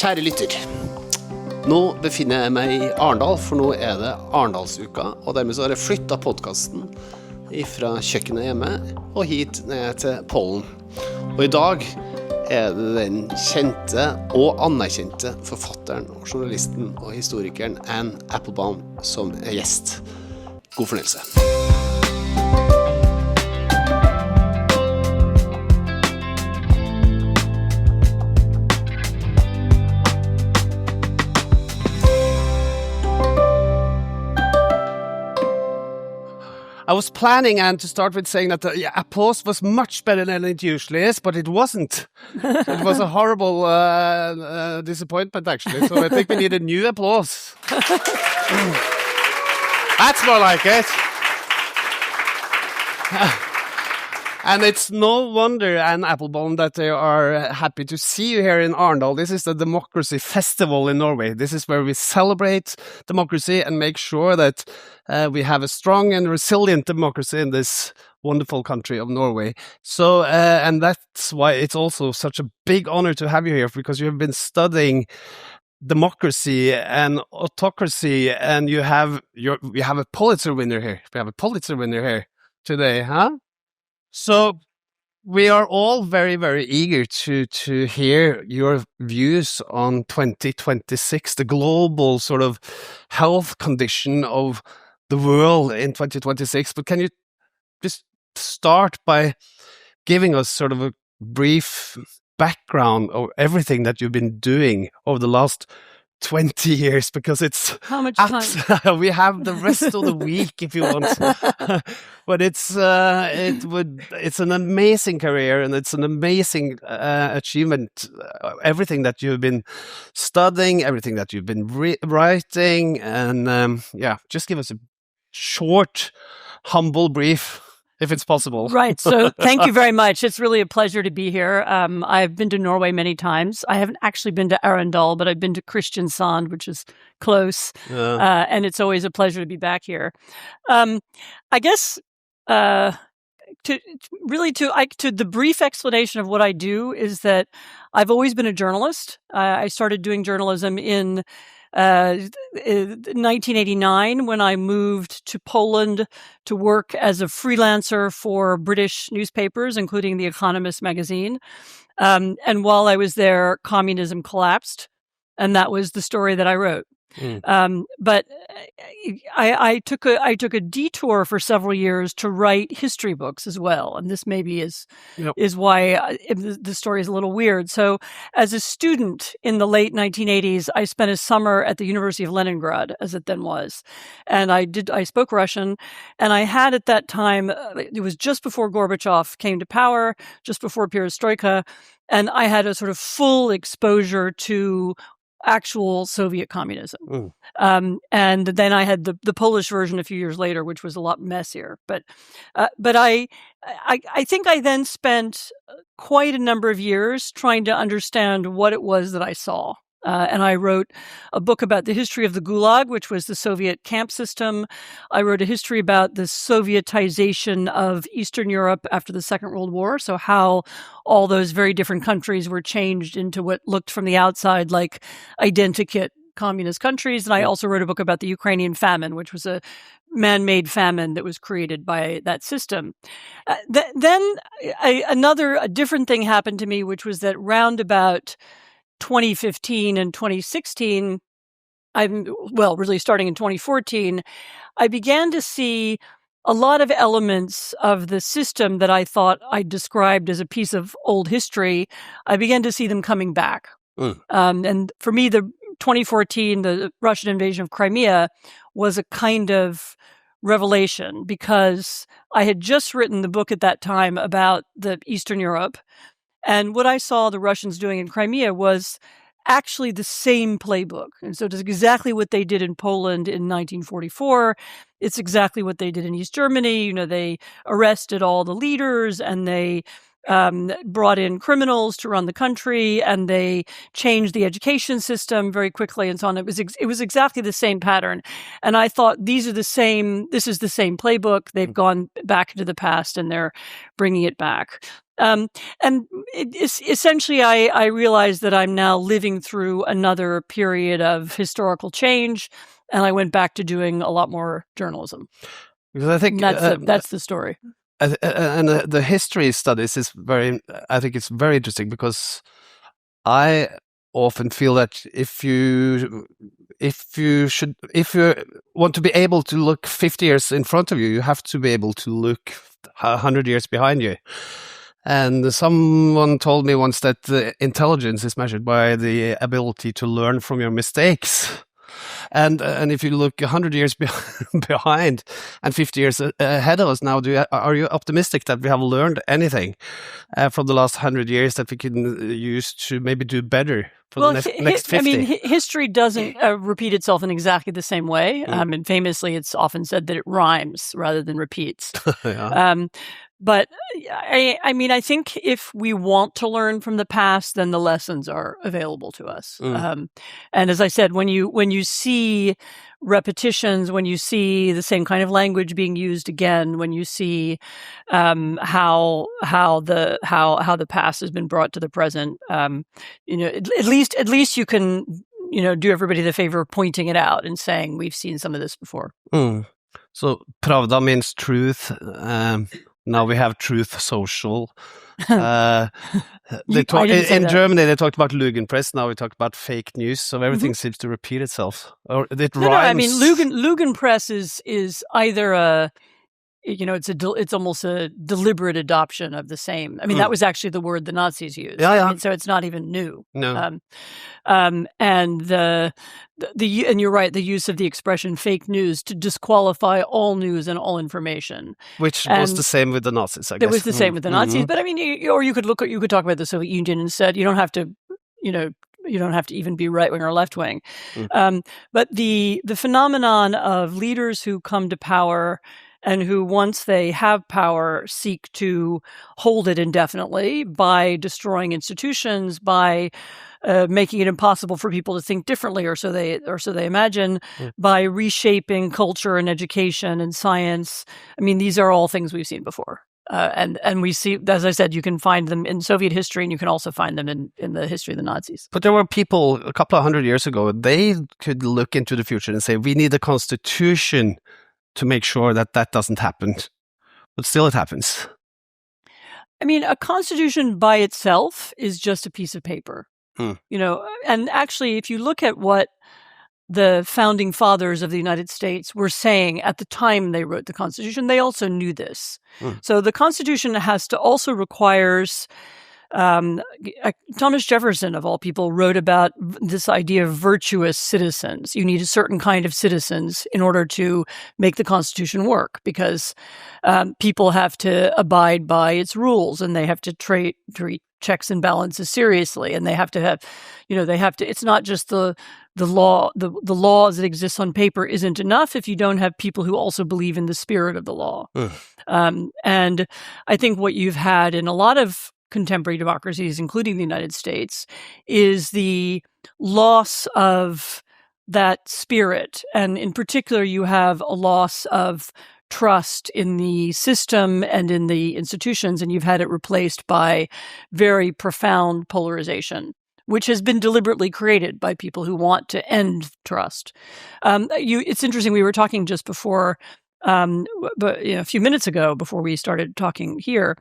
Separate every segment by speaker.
Speaker 1: Kjære lytter, nå befinner jeg meg I Arendal, for nå det Arendalsuka, og dermed så har jeg flyttet podcasten fra kjøkkenet hjemme og hit ned til Pollen. Og I dag det den kjente og anerkjente forfatteren, og journalisten og historikeren Applebaum som gjest. God fornøyelse. I was planning, and to start with saying that the applause was much better than it usually is, but it wasn't. It was a horrible disappointment, actually. So I think we need a new applause. That's more like it. And it's no wonder, Applebaum, that they are happy to see you here in Arendal. This is the Democracy Festival in Norway. This is where we celebrate democracy and make sure that we have a strong and resilient democracy in this wonderful country of Norway. So, and that's why it's also such a big honor to have you here, because you have been studying democracy and autocracy, and you have a Pulitzer winner here. We have a Pulitzer winner here today, huh? So we are all very, very eager to hear your views on 2026, the global sort of health condition of the world in 2026. But can you just start by giving us sort of a brief background of everything that you've been doing over the last 20 years, because it's
Speaker 2: how much time?
Speaker 1: We have the rest of the week if you want. But it's an amazing career, and it's an amazing achievement. Everything that you've been studying, everything that you've been writing, and just give us a short, humble brief, if it's possible.
Speaker 2: Right. So thank you very much. It's really a pleasure to be here. I've been to Norway many times. I haven't actually been to Arendal, but I've been to Kristiansand, which is close. And it's always a pleasure to be back here. I guess to the brief explanation of what I do is that I've always been a journalist. I started doing journalism in 1989 when I moved to Poland to work as a freelancer for British newspapers, including The Economist magazine. And while I was there, communism collapsed, and that was the story that I wrote. But I took a detour for several years to write history books as well, and this maybe is why the story is a little weird. So, as a student in the late 1980s, I spent a summer at the University of Leningrad, as it then was, and I spoke Russian, and I had at that time, it was just before Gorbachev came to power, just before Perestroika, and I had a sort of full exposure to actual Soviet communism. And then I had the Polish version a few years later, which was a lot messier. But I think I then spent quite a number of years trying to understand what it was that I saw. And I wrote a book about the history of the Gulag, which was the Soviet camp system. I wrote a history about the Sovietization of Eastern Europe after the Second World War. So how all those very different countries were changed into what looked from the outside like identikit communist countries. And I also wrote a book about the Ukrainian famine, which was a man-made famine that was created by that system. Then a different thing happened to me, which was that round about 2015 and 2016, really starting in 2014, I began to see a lot of elements of the system that I thought I described as a piece of old history. I began to see them coming back. And for me, the 2014, the Russian invasion of Crimea was a kind of revelation, because I had just written the book at that time about the Eastern Europe. And what I saw the Russians doing in Crimea was actually the same playbook. And so it's exactly what they did in Poland in 1944. It's exactly what they did in East Germany. You know, they arrested all the leaders, and they brought in criminals to run the country, and they changed the education system very quickly and so on. It was exactly the same pattern. And I thought, this is the same playbook. They've gone back into the past and they're bringing it back. And essentially, I realized that I'm now living through another period of historical change, and I went back to doing a lot more journalism.
Speaker 1: Because I think
Speaker 2: that's the story.
Speaker 1: And the history studies is I think it's very interesting, because I often feel that if you want to be able to look 50 years in front of you, you have to be able to look 100 years behind you. And someone told me once that intelligence is measured by the ability to learn from your mistakes. And if you look 100 years behind and 50 years ahead of us now, are you optimistic that we have learned anything from the last 100 years that we can use to maybe do better for the next 50?
Speaker 2: I mean, history doesn't repeat itself in exactly the same way. And famously, it's often said that it rhymes rather than repeats.
Speaker 1: Yeah.
Speaker 2: But I mean, I think if we want to learn from the past, then the lessons are available to us. And as I said, when you see repetitions, when you see the same kind of language being used again, when you see how the past has been brought to the present, at least you can do everybody the favor of pointing it out and saying we've seen some of this before.
Speaker 1: So pravda means truth. Now we have Truth Social. In Germany, they talked about Lügenpresse. Now we talk about fake news. So everything seems to repeat itself. Or it rhymes.
Speaker 2: No, I mean, Lügenpresse is either a, it's almost a deliberate adoption of the same. I mean, that was actually the word the Nazis used.
Speaker 1: Yeah.
Speaker 2: I mean, so it's not even new.
Speaker 1: No.
Speaker 2: And and you're right, the use of the expression fake news to disqualify all news and all information.
Speaker 1: Which was the same with the Nazis, I guess.
Speaker 2: It was the same with the Nazis. But I mean, you could talk about the Soviet Union instead. You don't have to, you don't have to even be right wing or left wing. But the phenomenon of leaders who come to power and who, once they have power, seek to hold it indefinitely by destroying institutions, by making it impossible for people to think differently, or so they imagine, by reshaping culture and education and science. I mean, these are all things we've seen before. And we see, as I said, you can find them in Soviet history, and you can also find them in the history of the Nazis.
Speaker 1: But there were people a couple of 100 years ago, they could look into the future and say, we need a constitution to make sure that doesn't happen. But still it happens.
Speaker 2: I mean, a constitution by itself is just a piece of paper. And actually, if you look at what the founding fathers of the United States were saying at the time they wrote the Constitution, they also knew this. So the Constitution also requires, Thomas Jefferson, of all people, wrote about this idea of virtuous citizens. You need a certain kind of citizens in order to make the Constitution work, because people have to abide by its rules, and they have to treat checks and balances seriously, and they have to have, it's not just the law, the laws that exist on paper isn't enough if you don't have people who also believe in the spirit of the law. And I think what you've had in a lot of contemporary democracies, including the United States, is the loss of that spirit. And in particular, you have a loss of trust in the system and in the institutions, and you've had it replaced by very profound polarization, which has been deliberately created by people who want to end trust. It's interesting, we were talking just before, but a few minutes ago, before we started talking here,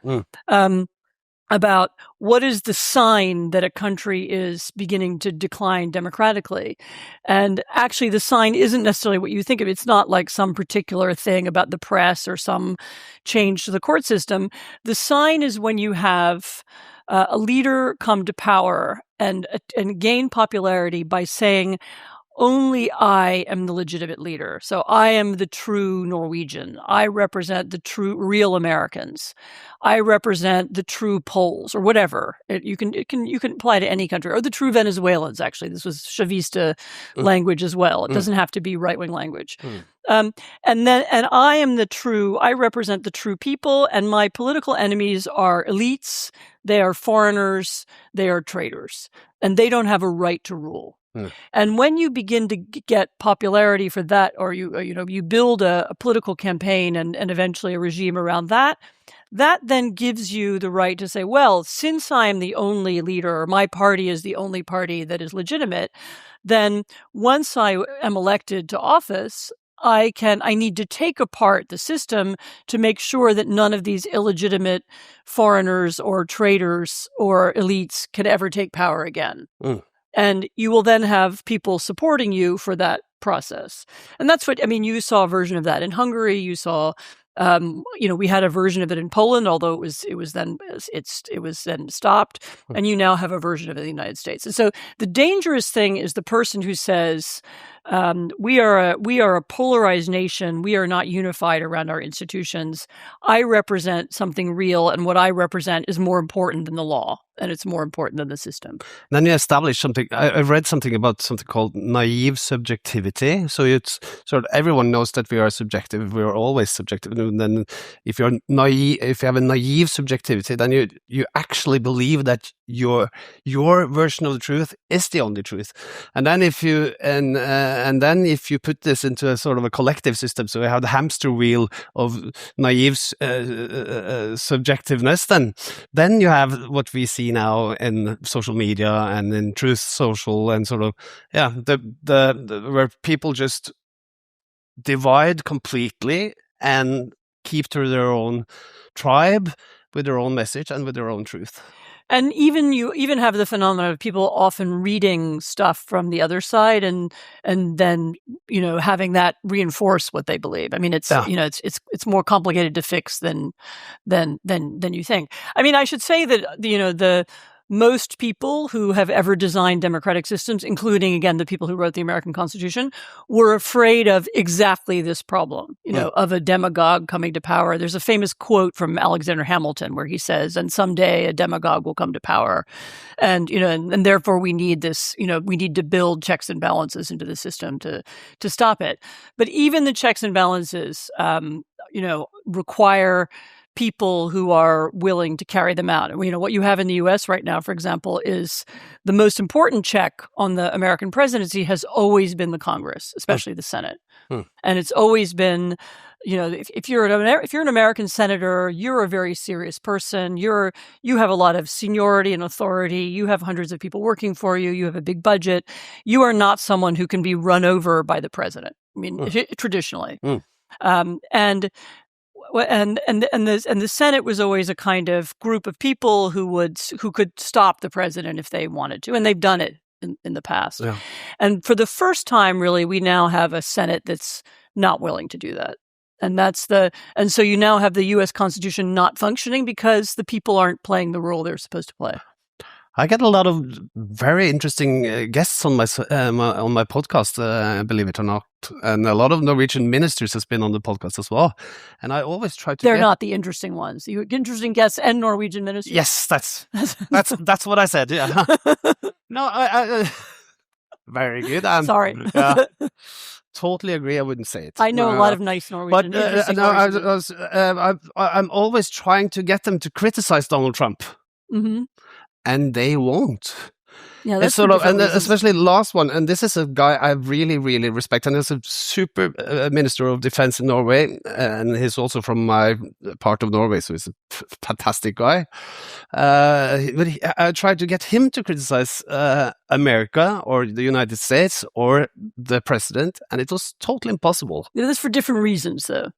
Speaker 2: about what is the sign that a country is beginning to decline democratically. And actually, the sign isn't necessarily what you think of. It's not like some particular thing about the press or some change to the court system. The sign is when you have a leader come to power and gain popularity by saying, only I am the legitimate leader. So I am the true Norwegian. I represent the true, real Americans. I represent the true Poles, or whatever. You can apply to any country, or the true Venezuelans. Actually, this was Chavista language as well. It doesn't have to be right wing language. And I represent the true people, and my political enemies are elites. They are foreigners. They are traitors, and they don't have a right to rule. And when you begin to get popularity for that, or you build a political campaign and eventually a regime around that, that then gives you the right to say, well, since I am the only leader, or my party is the only party that is legitimate, then once I am elected to office, I need to take apart the system to make sure that none of these illegitimate foreigners or traitors or elites can ever take power again. And you will then have people supporting you for that process. And that's what, I mean, you saw a version of that in Hungary. You saw, we had a version of it in Poland, although it was then stopped. And you now have a version of it in the United States. And so the dangerous thing is the person who says, we are a polarized nation. We are not unified around our institutions. I represent something real, and what I represent is more important than the law, and it's more important than the system.
Speaker 1: Then you establish something. I read something about something called naive subjectivity. So it's sort of everyone knows that we are subjective. We are always subjective. And then if you're naive, if you have a naive subjectivity, then you actually believe that your version of the truth is the only truth. And then if then if you put this into a sort of a collective system, so you have the hamster wheel of naive subjectiveness, then you have what we see now in social media and in Truth Social and sort of the where people just divide completely and keep to their own tribe with their own message and with their own truth.
Speaker 2: And you even have the phenomenon of people often reading stuff from the other side and then, having that reinforce what they believe. I mean, it's more complicated to fix than you think. I mean, I should say that, the most people who have ever designed democratic systems, including, again, the people who wrote the American Constitution, were afraid of exactly this problem, of a demagogue coming to power. There's a famous quote from Alexander Hamilton where he says, and someday a demagogue will come to power. And, and therefore we need this, we need to build checks and balances into the system to stop it. But even the checks and balances, require people who are willing to carry them out. And what you have in the U.S. right now, for example, is the most important check on the American presidency has always been the Congress, especially the Senate. And it's always been, if you're an American senator, you're a very serious person. You have a lot of seniority and authority. You have hundreds of people working for you. You have a big budget. You are not someone who can be run over by the president. I mean, traditionally. And the Senate was always a kind of group of people who could stop the president if they wanted to, and they've done it in the past. Yeah. And for the first time, really, we now have a Senate that's not willing to do that. And so you now have the U.S. Constitution not functioning because the people aren't playing the role they're supposed to play.
Speaker 1: I get a lot of very interesting guests on my podcast, believe it or not, and a lot of Norwegian ministers has been on the podcast as well. And I always try to.
Speaker 2: They're not the interesting ones. You interesting guests and Norwegian ministers.
Speaker 1: Yes, that's what I said. Yeah. No, I very good.
Speaker 2: Sorry.
Speaker 1: Totally agree. I wouldn't say it.
Speaker 2: I know a lot of nice Norwegian.
Speaker 1: But I'm always trying to get them to criticize Donald Trump. Mm-hmm. And they won't.
Speaker 2: Yeah, that's
Speaker 1: sort of, and especially the last one. And this is a guy I really, really respect, and he's a super minister of defense in Norway, and he's also from my part of Norway, so he's a fantastic guy. But I tried to get him to criticize America or the United States or the president, and it was totally impossible.
Speaker 2: Yeah, that's for different reasons, though.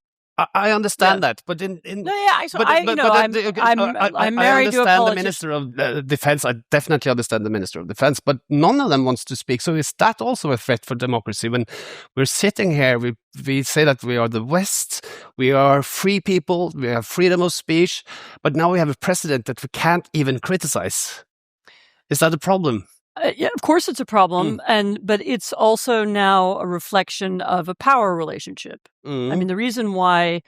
Speaker 1: I understand that, but I'm married to a politician. I understand the Minister of Defense. I definitely understand the Minister of Defense, but none of them wants to speak. So is that also a threat for democracy? When we're sitting here, we say that we are the West, we are free people, we have freedom of speech, but now we have a president that we can't even criticize. Is that a problem?
Speaker 2: Yeah, of course it's a problem, but it's also now a reflection of a power relationship. I mean, the reason why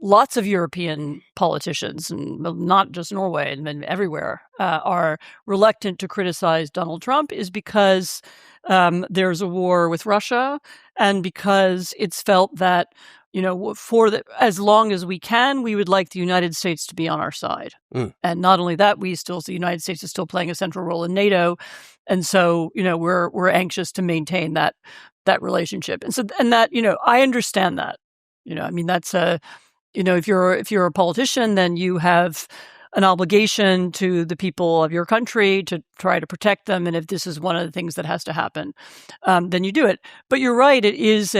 Speaker 2: lots of European politicians, and not just Norway, and everywhere, are reluctant to criticize Donald Trump is because there's a war with Russia, and because it's felt that as long as we can, we would like the United States to be on our side. And not only that, the United States is still playing a central role in NATO. And so, we're anxious to maintain that relationship. And that, I understand that, I mean, that's if you're a politician, then you have an obligation to the people of your country to try to protect them. And if this is one of the things that has to happen, then you do it. But you're right. It is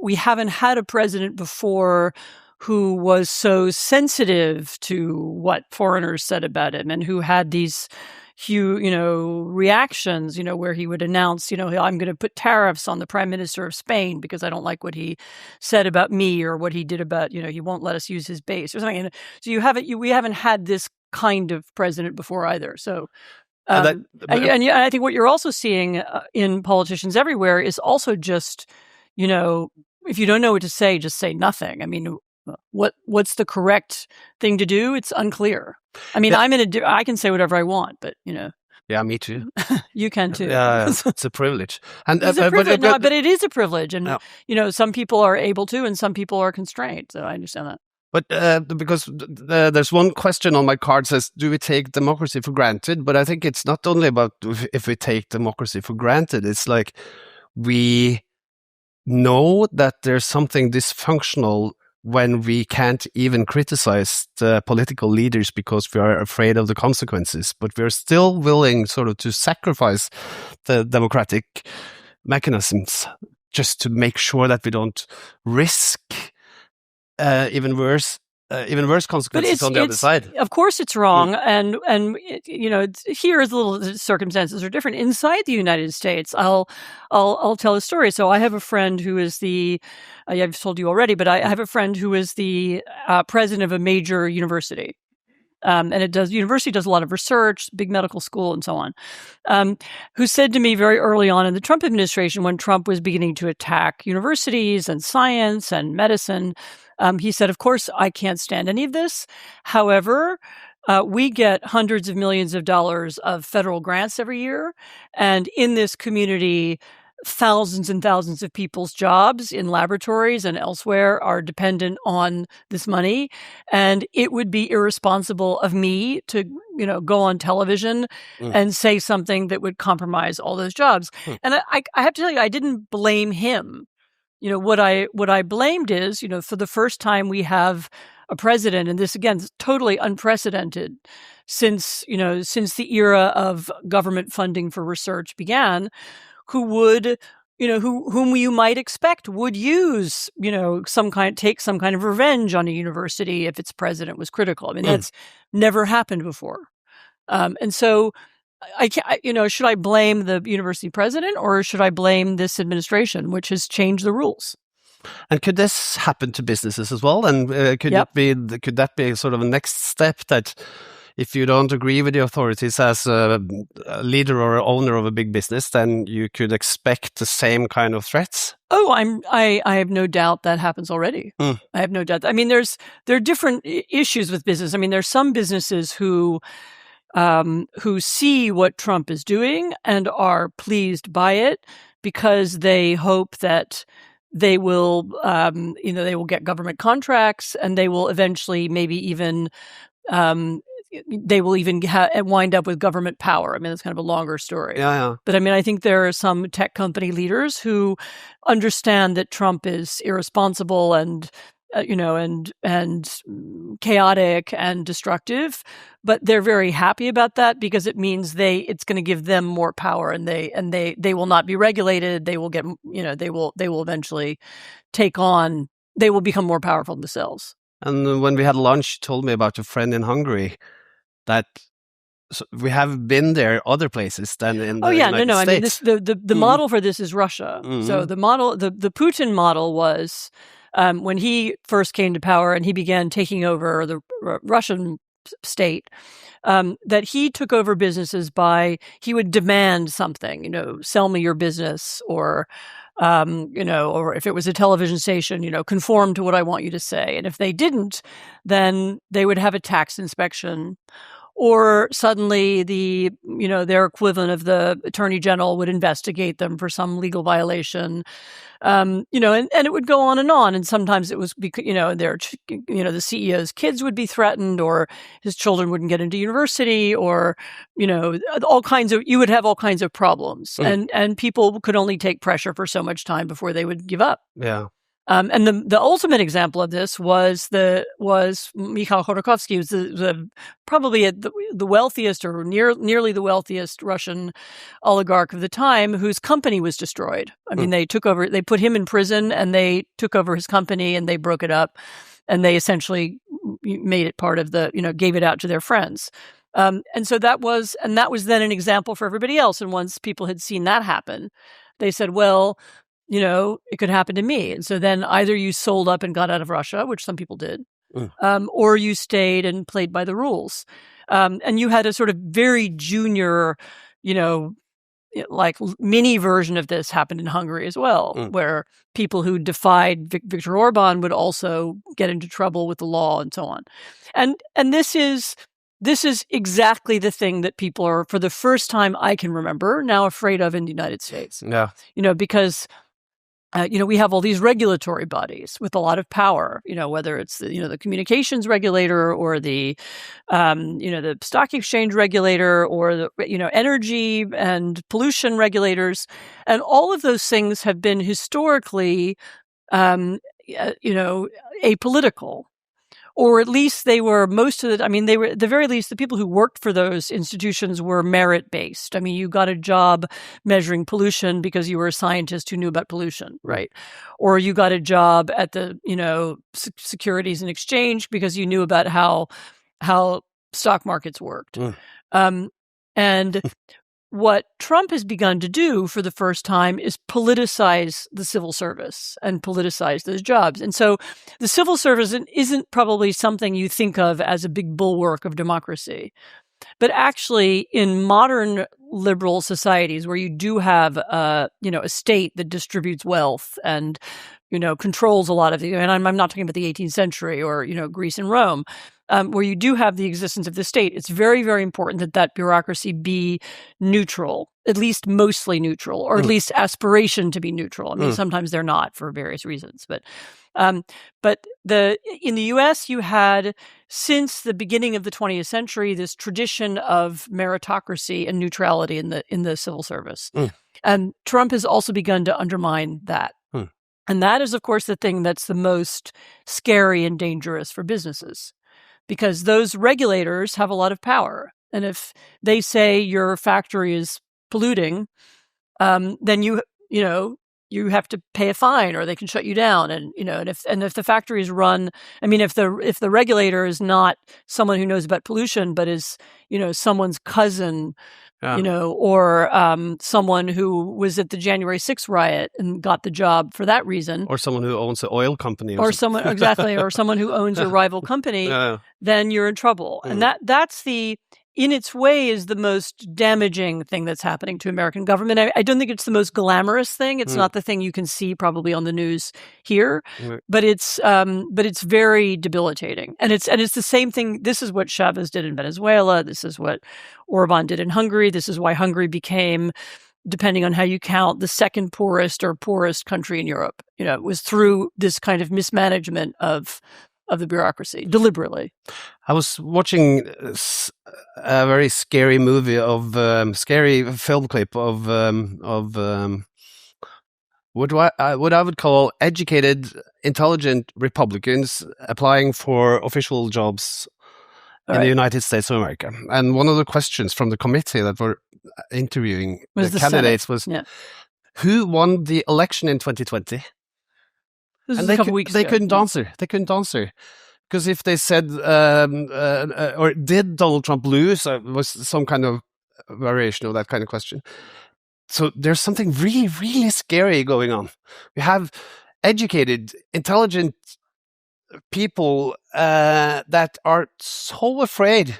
Speaker 2: we haven't had a president before who was so sensitive to what foreigners said about him and who had these reactions, where he would announce, I'm going to put tariffs on the prime minister of Spain because I don't like what he said about me or what he did about, he won't let us use his base or something. So we haven't had this kind of president before either. So, and I think what you're also seeing in politicians everywhere is also just, if you don't know what to say, just say nothing. I mean, what's the correct thing to do? It's unclear. I mean, I can say whatever I want, but
Speaker 1: Yeah, me too.
Speaker 2: You can too.
Speaker 1: Yeah, it's a privilege. And
Speaker 2: it's a privilege, but it is a privilege, and
Speaker 1: yeah.
Speaker 2: Some people are able to, and some people are constrained. So I understand that.
Speaker 1: But because there's one question on my card says, do we take democracy for granted? But I think it's not only about if we take democracy for granted. It's like we know that there's something dysfunctional when we can't even criticize the political leaders because we are afraid of the consequences, but we're still willing sort of to sacrifice the democratic mechanisms just to make sure that we don't risk even worse consequences on the other side.
Speaker 2: Of course, it's wrong, and here's a little circumstances are different inside the United States. I'll tell a story. So I have a friend who is I've told you already, but I have a friend who is the president of a major university. And university does a lot of research, big medical school, and so on, who said to me very early on in the Trump administration, when Trump was beginning to attack universities and science and medicine, he said, of course, I can't stand any of this. However, we get hundreds of millions of dollars of federal grants every year. And in this community, thousands and thousands of people's jobs in laboratories and elsewhere are dependent on this money. And it would be irresponsible of me to, go on television and say something that would compromise all those jobs. And I have to tell you, I didn't blame him. What I blamed is, for the first time we have a president, and this again is totally unprecedented since the era of government funding for research began, who would, whom you might expect would use, take some kind of revenge on a university if its president was critical. I mean, that's never happened before. And so I can't, should I blame the university president or should I blame this administration, which has changed the rules?
Speaker 1: And could this happen to businesses as well? And could that be sort of a next step that if you don't agree with the authorities as a leader or owner of a big business, then you could expect the same kind of threats?
Speaker 2: Oh, I have no doubt that happens already. I have no doubt. I mean, there are different issues with business. I mean, there's some businesses who see what Trump is doing and are pleased by it because they hope that they will, they will get government contracts and they will eventually maybe even wind up with government power. I mean, it's kind of a longer story.
Speaker 1: Yeah.
Speaker 2: But I mean, I think there are some tech company leaders who understand that Trump is irresponsible and chaotic and destructive, but they're very happy about that because it means it's going to give them more power, and they will not be regulated. They will get, they will eventually they will become more powerful themselves.
Speaker 1: And when we had lunch, you told me about your friend in Hungary that we have been there other places than in the United States.
Speaker 2: I mean, the model for this is Russia. So the Putin model was when he first came to power and he began taking over the Russian state, that he took over businesses he would demand something, sell me your business, or or if it was a television station, conform to what I want you to say. And if they didn't, then they would have a tax inspection, or suddenly their equivalent of the attorney general would investigate them for some legal violation. And it would go on. And sometimes it was because, the CEO's kids would be threatened, or his children wouldn't get into university, or, you would have all kinds of problems, and people could only take pressure for so much time before they would give up.
Speaker 1: Yeah.
Speaker 2: And the ultimate example of this was Mikhail Khodorkovsky, who's probably the wealthiest or nearly the wealthiest Russian oligarch of the time, whose company was destroyed. I mean, they put him in prison, and they took over his company, and they broke it up, and they essentially made it part of gave it out to their friends. And that was then an example for everybody else. And once people had seen that happen, they said, well, it could happen to me. And so then either you sold up and got out of Russia, which some people did, or you stayed and played by the rules. And you had a sort of very junior, like mini version of this happened in Hungary as well, where people who defied Viktor Orban would also get into trouble with the law and so on. And this is exactly the thing that people are, for the first time I can remember, now afraid of in the United States.
Speaker 1: Yeah.
Speaker 2: Because we have all these regulatory bodies with a lot of power, whether it's the communications regulator or the stock exchange regulator or the energy and pollution regulators, and all of those things have been historically apolitical. Or at least they were they were, at the very least, the people who worked for those institutions were merit-based. I mean, you got a job measuring pollution because you were a scientist who knew about pollution, right? Or you got a job at the, Securities and Exchange because you knew about how stock markets worked. And what Trump has begun to do for the first time is politicize the civil service and politicize those jobs. And so the civil service isn't probably something you think of as a big bulwark of democracy. But actually, in modern liberal societies where you do have a state that distributes wealth and controls a lot of and I'm not talking about the 18th century or Greece and Rome, where you do have the existence of the state, it's very, very important that bureaucracy be neutral, at least mostly neutral, or at least aspiration to be neutral. I mean, sometimes they're not for various reasons, but in the U.S. you had, since the beginning of the 20th century, this tradition of meritocracy and neutrality in the civil service, and Trump has also begun to undermine that. And that is, of course, the thing that's the most scary and dangerous for businesses, because those regulators have a lot of power. And if they say your factory is polluting, then you have to pay a fine, or they can shut you down. And if the factory is run, if the regulator is not someone who knows about pollution, but is someone's cousin, or someone who was at the January 6th riot and got the job for that reason,
Speaker 1: or someone who owns an oil company,
Speaker 2: or someone or someone who owns a rival company, then you're in trouble. And that's in its way, is the most damaging thing that's happening to American government. I don't think it's the most glamorous thing. It's not the thing you can see probably on the news here, but it's very debilitating. And it's the same thing. This is what Chavez did in Venezuela. This is what Orban did in Hungary. This is why Hungary became, depending on how you count, the second poorest country in Europe. It was through this kind of mismanagement of the bureaucracy, deliberately.
Speaker 1: I was watching a very scary movie scary film clip of what I would call educated, intelligent Republicans applying for official jobs in the United States of America. And one of the questions from the committee that were interviewing the candidates was, who won the election in 2020?
Speaker 2: And they
Speaker 1: couldn't answer. They couldn't answer. Because if they said, or did Donald Trump lose, was some kind of variation of that kind of question. So there's something really, really scary going on. We have educated, intelligent people that are so afraid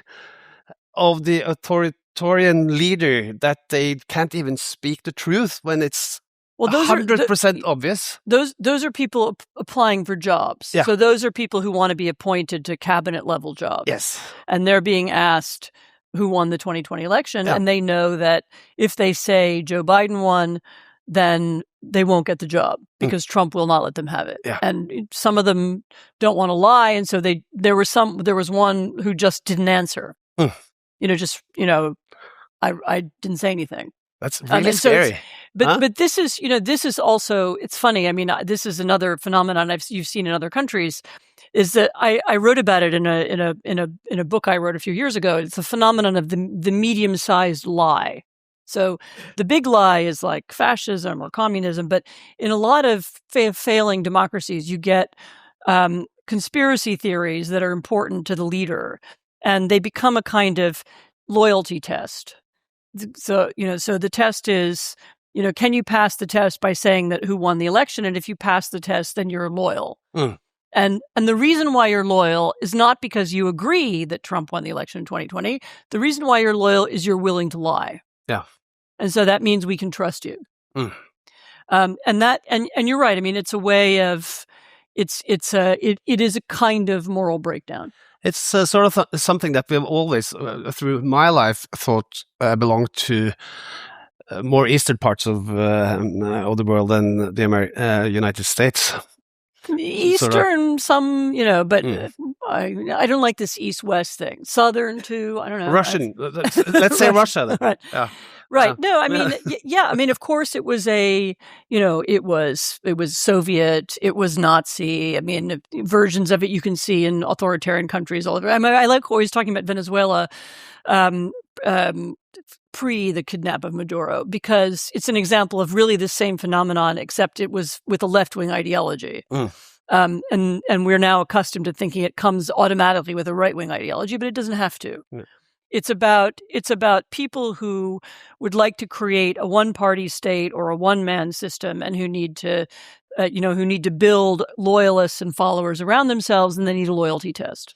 Speaker 1: of the authoritarian leader that they can't even speak the truth when it's 100% obvious.
Speaker 2: Those are people applying for jobs.
Speaker 1: Yeah.
Speaker 2: So those are people who want to be appointed to cabinet level jobs.
Speaker 1: Yes.
Speaker 2: And they're being asked who won the 2020 election. Yeah. And they know that if they say Joe Biden won, then they won't get the job because Trump will not let them have it.
Speaker 1: Yeah.
Speaker 2: And some of them don't want to lie. And so there was one who just didn't answer. I didn't say anything.
Speaker 1: That's really scary.
Speaker 2: But this is, this is also, it's funny. I mean, this is another phenomenon you've seen in other countries, is that I wrote about it in a book I wrote a few years ago. It's the phenomenon of the medium-sized lie. So the big lie is like fascism or communism, but in a lot of failing democracies, you get conspiracy theories that are important to the leader, and they become a kind of loyalty test. So, so the test is, can you pass the test by saying that who won the election? And if you pass the test, then you're loyal. And the reason why you're loyal is not because you agree that Trump won the election in 2020. The reason why you're loyal is you're willing to lie.
Speaker 1: Yeah.
Speaker 2: And so that means we can trust you. And you're right. I mean, it's a way of, it is a kind of moral breakdown.
Speaker 1: It's sort of something that we've always, through my life, thought belonged to more eastern parts of the world than the United States.
Speaker 2: Eastern, some, but I don't like this East-West thing. Southern too, I don't know.
Speaker 1: Russian, let's say Russia then.
Speaker 2: Right.
Speaker 1: Yeah.
Speaker 2: Right. No, I mean, yeah. I mean, of course, it was it was Soviet, it was Nazi. I mean, versions of it you can see in authoritarian countries all over. I mean, I like always talking about Venezuela, pre the kidnap of Maduro, because it's an example of really the same phenomenon, except it was with a left-wing ideology. And we're now accustomed to thinking it comes automatically with a right-wing ideology, but it doesn't have to. No. It's about people who would like to create a one-party state or a one-man system, and who need to, build loyalists and followers around themselves, and they need a loyalty test.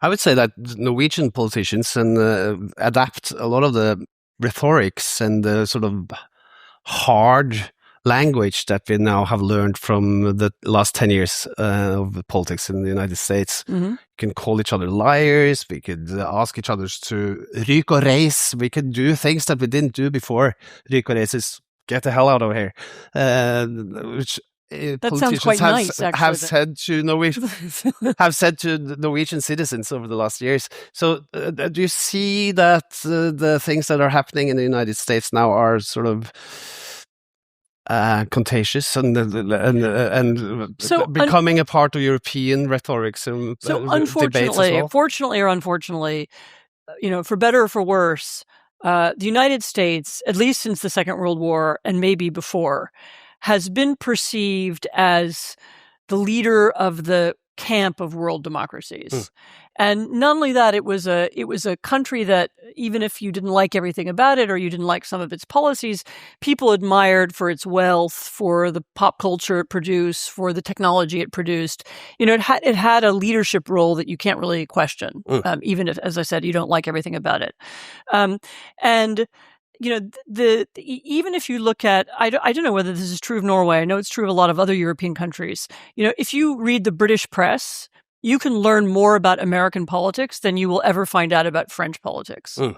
Speaker 1: I would say that Norwegian politicians adapt a lot of the rhetorics and the sort of hard language that we now have learned from the last 10 years of politics in the United States. We can call each other liars, we could ask each other to ryk og reis, we could do things that we didn't do before. Ryk og reis is get the hell out of here, which
Speaker 2: that sounds quite nice, actually.
Speaker 1: Have said to Norwegian citizens over the last years. So do you see that the things that are happening in the United States now are sort of contagious and becoming a part of European rhetorics and debates as well?
Speaker 2: Fortunately or unfortunately, for better or for worse, the United States, at least since the Second World War and maybe before, has been perceived as the leader of the camp of world democracies. And not only that, it was a country that, even if you didn't like everything about it or you didn't like some of its policies, people admired for its wealth, for the pop culture it produced, for the technology it produced. It had a leadership role that you can't really question, even if, as I said, you don't like everything about it. Even if you look at, I don't know whether this is true of Norway. I know it's true of a lot of other European countries. If you read the British press, you can learn more about American politics than you will ever find out about French politics, or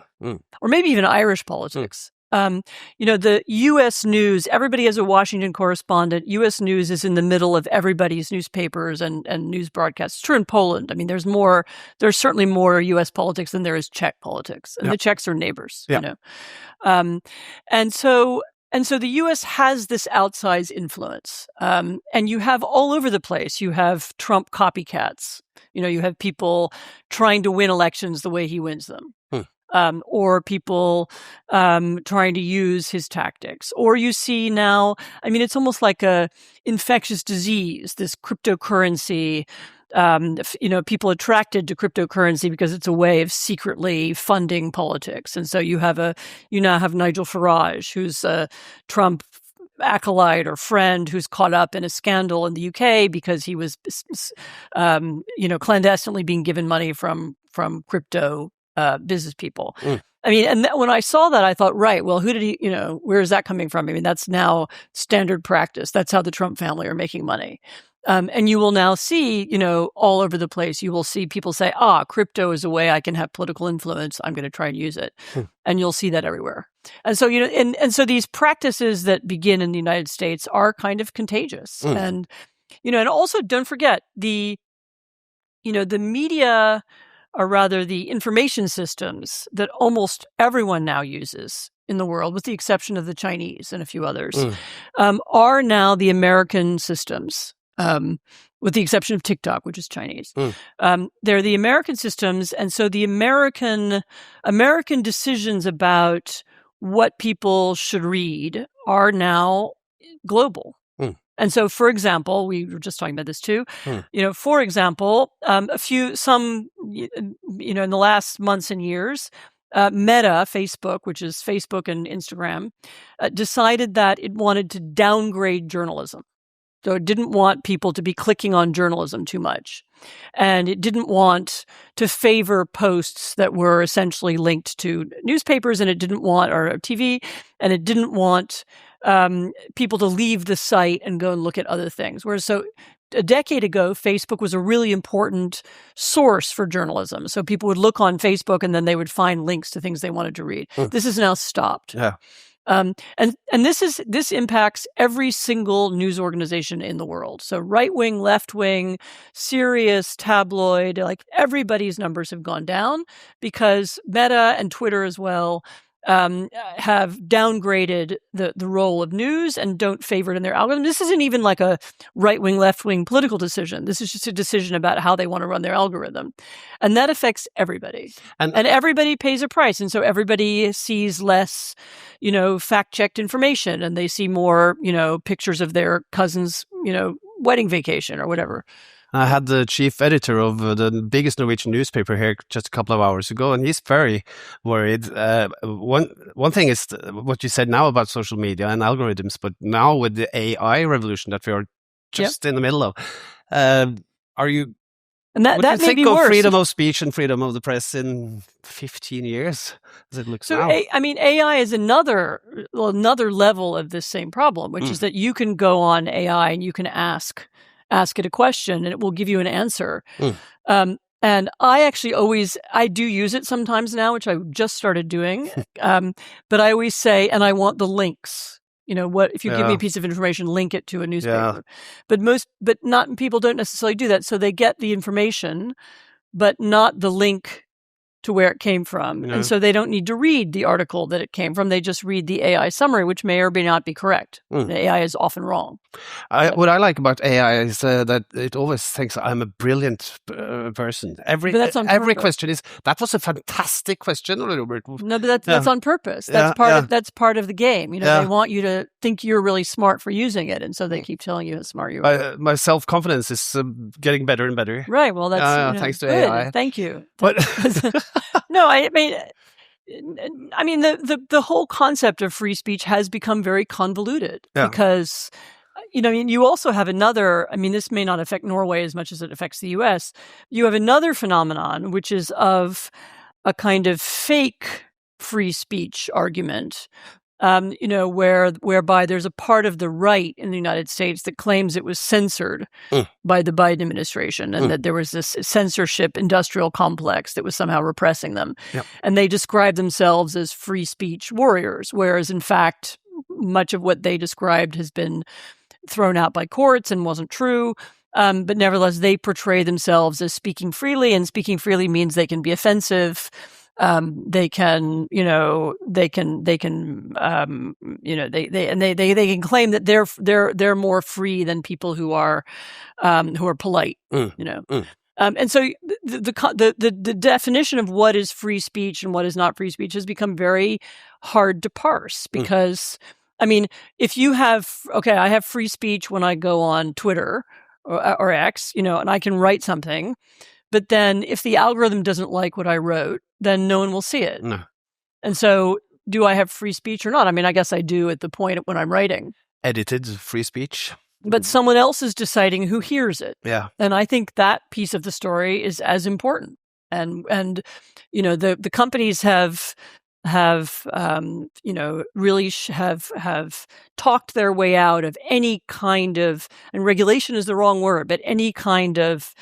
Speaker 2: maybe even Irish politics. The U.S. news, everybody has a Washington correspondent. U.S. news is in the middle of everybody's newspapers and news broadcasts. It's true in Poland. I mean, there's certainly more U.S. politics than there is Czech politics. And the Czechs are neighbors, And so the U.S. has this outsized influence. And you have all over the place. You have Trump copycats. You have people trying to win elections the way he wins them. Or people trying to use his tactics. Or you see now, I mean, it's almost like a infectious disease, this cryptocurrency. People attracted to cryptocurrency because it's a way of secretly funding politics. And so you now have Nigel Farage, who's a Trump acolyte or friend who's caught up in a scandal in the UK because he was, clandestinely being given money from crypto business people. I mean, and when I saw that, I thought, right, well, who did he, where is that coming from? I mean, that's now standard practice. That's how the Trump family are making money. And you will now see, all over the place, you will see people say, crypto is a way I can have political influence. I'm going to try and use it. And you'll see that everywhere. And so, and so these practices that begin in the United States are kind of contagious. And, and also don't forget the media are rather the information systems that almost everyone now uses in the world, with the exception of the Chinese and a few others, are now the American systems, with the exception of TikTok, which is Chinese. They're the American systems, and so the American decisions about what people should read are now global. And so, for example, we were just talking about this too. For example, in the last months and years, Meta, Facebook, which is Facebook and Instagram, decided that it wanted to downgrade journalism. So it didn't want people to be clicking on journalism too much. And it didn't want to favor posts that were essentially linked to newspapers, and it didn't want, or TV, and it didn't want people to leave the site and go and look at other things. Whereas a decade ago, Facebook was a really important source for journalism. So people would look on Facebook and then they would find links to things they wanted to read. This has now stopped.
Speaker 1: Yeah.
Speaker 2: And this impacts every single news organization in the world. So right-wing, left-wing, serious, tabloid, like everybody's numbers have gone down because Meta and Twitter as well have downgraded the role of news and don't favor it in their algorithm. This isn't even like a right-wing, left-wing political decision. This is just a decision about how they want to run their algorithm. And that affects everybody. And everybody pays a price. And so everybody sees less, fact-checked information, and they see more, pictures of their cousin's, wedding vacation or whatever.
Speaker 1: I had the chief editor of the biggest Norwegian newspaper here just a couple of hours ago, and he's very worried. One thing is what you said now about social media and algorithms, but now with the AI revolution that we are just in the middle of, are you?
Speaker 2: And that
Speaker 1: what do you
Speaker 2: may
Speaker 1: think
Speaker 2: be
Speaker 1: of
Speaker 2: worse.
Speaker 1: freedom of speech and freedom of the press in 15 years, as it looks now?
Speaker 2: AI is another level of this same problem, which is that you can go on AI and you can ask it a question and it will give you an answer. And I actually I do use it sometimes now, which I just started doing. But I always say, and I want the links. If you give me a piece of information, link it to a newspaper. But not people don't necessarily do that. So they get the information, but not the link to where it came from. And so they don't need to read the article that it came from. They just read the AI summary, which may or may not be correct. The AI is often wrong.
Speaker 1: What I like about AI is that it always thinks I'm a brilliant person. Every question is, that was a fantastic question, Robert.
Speaker 2: No, but that's on purpose. That's part of the game. They want you to think you're really smart for using it, and so they keep telling you how smart you are.
Speaker 1: My self-confidence is getting better and better.
Speaker 2: Right. Well, that's
Speaker 1: thanks to
Speaker 2: good.
Speaker 1: AI.
Speaker 2: Thank you.
Speaker 1: But
Speaker 2: no, I mean, the whole concept of free speech has become very convoluted because, you also have another, this may not affect Norway as much as it affects the US. You have another phenomenon, which is of a kind of fake free speech argument, whereby there's a part of the right in the United States that claims it was censored by the Biden administration and that there was this censorship industrial complex that was somehow repressing them.
Speaker 1: Yep.
Speaker 2: And they describe themselves as free speech warriors, whereas in fact, much of what they described has been thrown out by courts and wasn't true. But nevertheless, they portray themselves as speaking freely, and speaking freely means they can be offensive. They can claim that they're more free than people who are polite, and so the definition of what is free speech and what is not free speech has become very hard to parse because, if you have, I have free speech when I go on Twitter or X, and I can write something. But then if the algorithm doesn't like what I wrote, then no one will see it.
Speaker 1: No.
Speaker 2: And so do I have free speech or not? I guess I do at the point when I'm writing.
Speaker 1: Edited free speech.
Speaker 2: But someone else is deciding who hears it.
Speaker 1: Yeah.
Speaker 2: And I think that piece of the story is as important. And the companies have really have talked their way out of any kind of, and regulation is the wrong word, but any kind of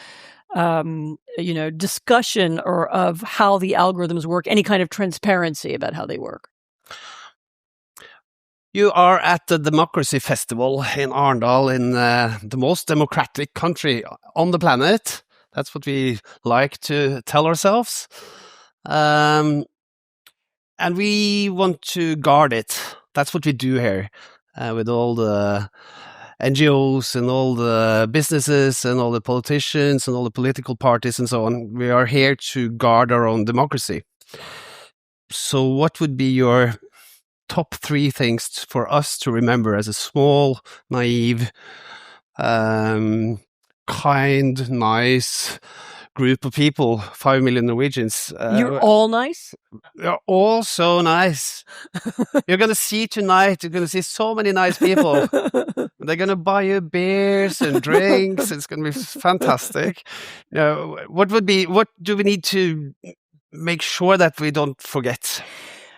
Speaker 2: discussion or of how the algorithms work, any kind of transparency about how they work.
Speaker 1: You are at the Democracy Festival in Arendal in the most democratic country on the planet. That's what we like to tell ourselves. And we want to guard it. That's what we do here with all the NGOs and all the businesses and all the politicians and all the political parties and so on. We are here to guard our own democracy. So what would be your top 3 things for us to remember as a small, naive, kind, nice group of people, 5 million Norwegians?
Speaker 2: You're all nice?
Speaker 1: You're all so nice. You're going to see tonight, you're going to see so many nice people. They're going to buy you beers and drinks. It's going to be fantastic. What do we need to make sure that we don't forget?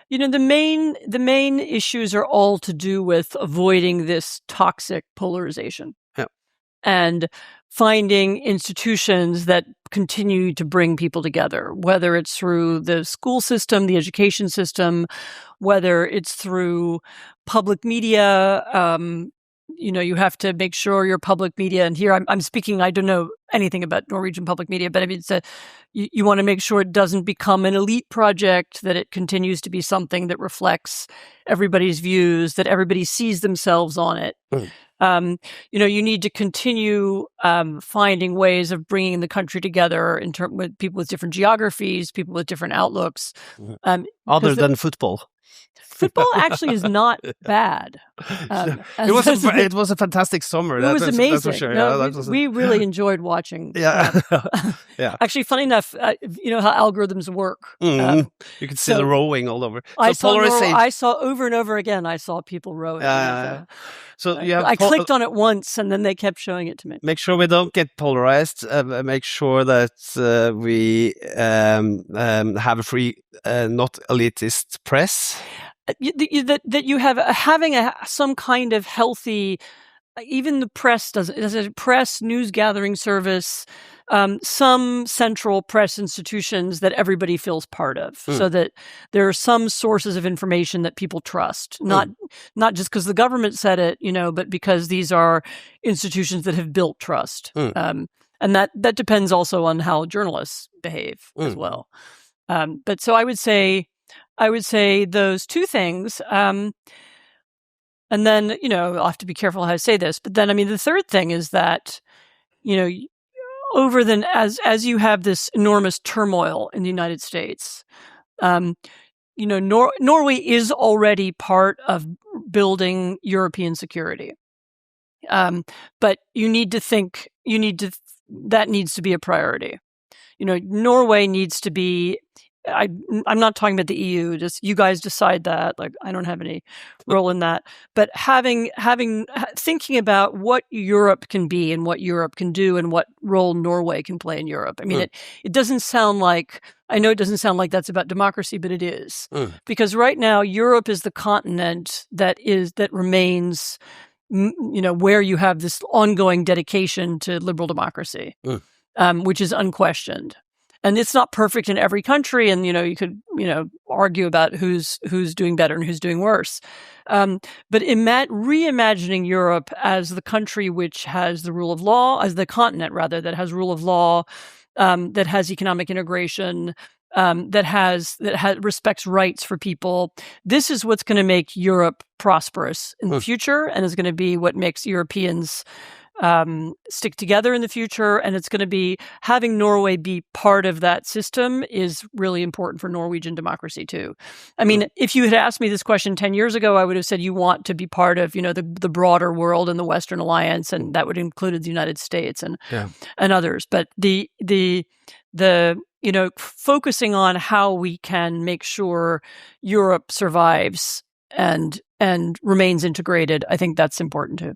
Speaker 2: The main issues are all to do with avoiding this toxic polarization.
Speaker 1: Yeah.
Speaker 2: And finding institutions that continue to bring people together, whether it's through the school system, the education system, whether it's through public media. You have to make sure your public media, and here I'm speaking, I don't know anything about Norwegian public media, but I mean, you want to make sure it doesn't become an elite project, that it continues to be something that reflects everybody's views, that everybody sees themselves on it. You need to continue finding ways of bringing the country together with people with different geographies, people with different outlooks.
Speaker 1: Other than football.
Speaker 2: Football actually is not bad.
Speaker 1: It was a fantastic summer.
Speaker 2: It was amazing.
Speaker 1: That's for sure.
Speaker 2: No, we really enjoyed watching.
Speaker 1: Yeah. Yeah.
Speaker 2: Actually, funny enough, you know how algorithms work.
Speaker 1: You can see the rowing all over.
Speaker 2: I saw over and over again. I saw people rowing.
Speaker 1: So
Speaker 2: I clicked on it once, and then they kept showing it to me.
Speaker 1: Make sure we don't get polarized. Make sure that we have a free, not elitist press.
Speaker 2: That you have having some kind of healthy, even the press does a press news gathering service, some central press institutions that everybody feels part of, so that there are some sources of information that people trust, not just because the government said it, but because these are institutions that have built trust, and that depends also on how journalists behave as well. But so I would say those 2 things. And then, I'll have to be careful how I say this, but then, the third thing is that, as you have this enormous turmoil in the United States, Norway is already part of building European security. But that needs to be a priority. Norway needs to be, I'm not talking about the EU, just you guys decide that. Like, I don't have any role in that. But thinking about what Europe can be and what Europe can do and what role Norway can play in Europe. I mean, it doesn't sound like, I know it doesn't sound like that's about democracy, but it is. Because right now, Europe is the continent that remains, where you have this ongoing dedication to liberal democracy, which is unquestioned. And it's not perfect in every country, and you could argue about who's doing better and who's doing worse. But reimagining Europe as the country which has the rule of law, as the continent rather, that has rule of law, that has economic integration, that respects rights for people. This is what's going to make Europe prosperous in the future, and is going to be what makes Europeans stick together in the future, and it's going to be having Norway be part of that system is really important for Norwegian democracy too. I mean, if you had asked me this question 10 years ago, I would have said you want to be part of, the broader world and the Western Alliance, and that would include the United States and others. But the focusing on how we can make sure Europe survives and remains integrated, I think that's important too.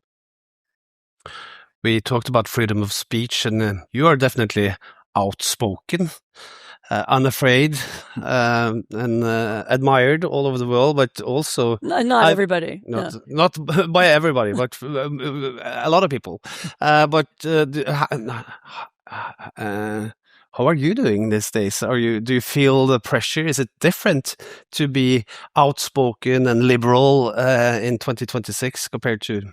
Speaker 1: We talked about freedom of speech, and you are definitely outspoken, unafraid, and admired all over the world, but also...
Speaker 2: Not everybody.
Speaker 1: Not by everybody, but a lot of people. But how are you doing these days? Do you feel the pressure? Is it different to be outspoken and liberal in 2026 compared to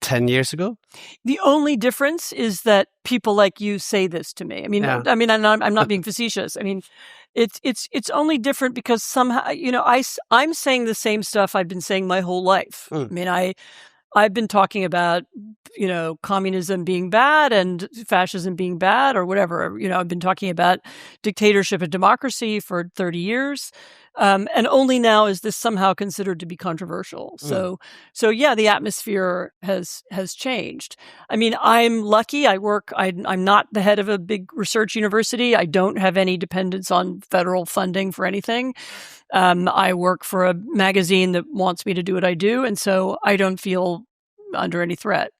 Speaker 1: 10 years ago?
Speaker 2: The only difference is that people like you say this to me. I mean, I'm not being facetious. I mean, it's only different because somehow, I'm saying the same stuff I've been saying my whole life. I mean, I've been talking about, communism being bad and fascism being bad or whatever. I've been talking about dictatorship and democracy for 30 years. And only now is this somehow considered to be controversial. So yeah, the atmosphere has changed. I mean, I'm lucky. I'm not the head of a big research university. I don't have any dependence on federal funding for anything. I work for a magazine that wants me to do what I do, and so I don't feel under any threat.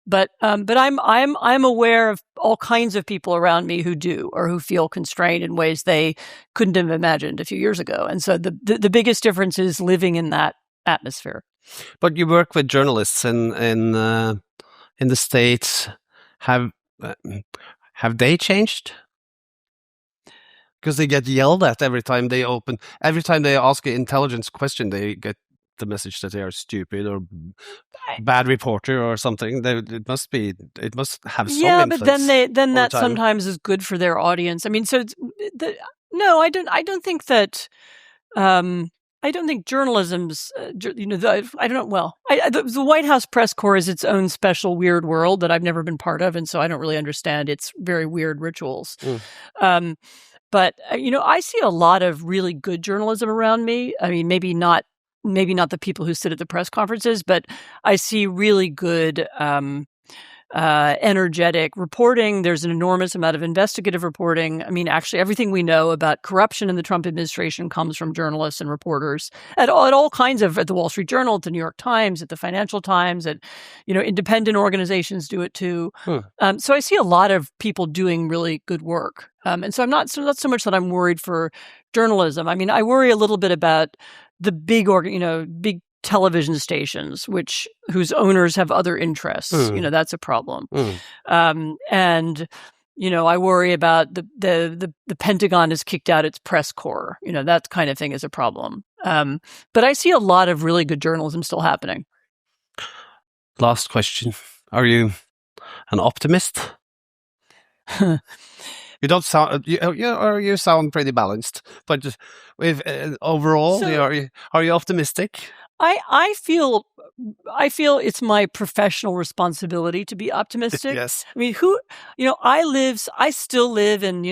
Speaker 2: But I'm aware of all kinds of people around me who do, or who feel constrained in ways they couldn't have imagined a few years ago. And so the biggest difference is living in that atmosphere.
Speaker 1: But you work with journalists in the States. Have they changed? Because they get yelled at every time they ask an intelligence question, they get the message that they are stupid or bad reporter or something. It must have some influence.
Speaker 2: But then that sometimes is good for their audience. I mean, so I don't think that. I don't think journalism's. I don't know. Well, the White House press corps is its own special weird world that I've never been part of, and so I don't really understand its very weird rituals. But I see a lot of really good journalism around me. I mean, maybe not the people who sit at the press conferences, but I see really good, energetic reporting. There's an enormous amount of investigative reporting. I mean, actually, everything we know about corruption in the Trump administration comes from journalists and reporters at all kinds of, at the Wall Street Journal, at the New York Times, at the Financial Times, at, independent organizations do it too. So I see a lot of people doing really good work. And so I'm not so much that I'm worried for journalism. I mean, I worry a little bit about the big television stations, whose owners have other interests. That's a problem. And I worry about the Pentagon has kicked out its press corps. That kind of thing is a problem. But I see a lot of really good journalism still happening.
Speaker 1: Last question: are you an optimist? You don't sound. You sound pretty balanced, but just with overall, are you optimistic?
Speaker 2: I feel it's my professional responsibility to be optimistic.
Speaker 1: Yes.
Speaker 2: I mean, I still live in,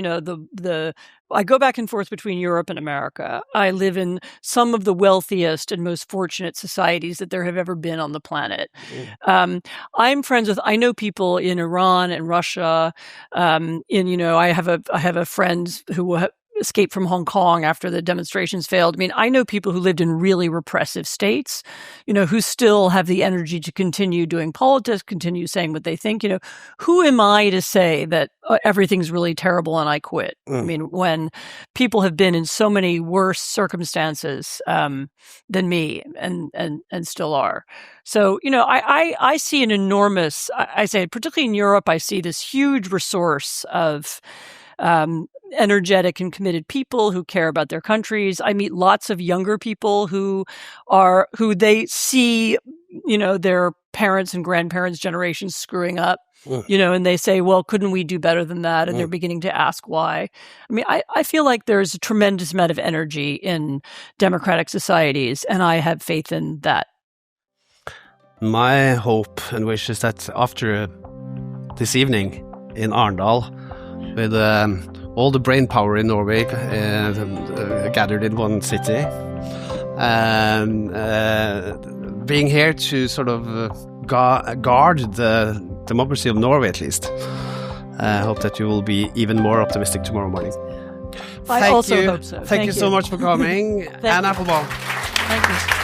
Speaker 2: I go back and forth between Europe and America. I live in some of the wealthiest and most fortunate societies that there have ever been on the planet. I know people in Iran and Russia. I have a friend who escaped from Hong Kong after the demonstrations failed. I mean, I know people who lived in really repressive states, who still have the energy to continue doing politics, continue saying what they think. Who am I to say that everything's really terrible and I quit? I mean, when people have been in so many worse circumstances than me and still are. So, I see an enormous, I say, particularly in Europe, I see this huge resource of energetic and committed people who care about their countries. I meet lots of younger people who they see, their parents and grandparents' generations screwing up, and they say, well, couldn't we do better than that? And they're beginning to ask why. I mean, I feel like there's a tremendous amount of energy in democratic societies, and I have faith in that.
Speaker 1: My hope and wish is that after this evening in Arendal, with all the brain power in Norway gathered in one city, being here to sort of guard the democracy of Norway, at least. I hope that you will be even more optimistic tomorrow morning.
Speaker 2: I also hope so.
Speaker 1: Thank you so much for coming. Anne Applebaum.
Speaker 2: Thank you.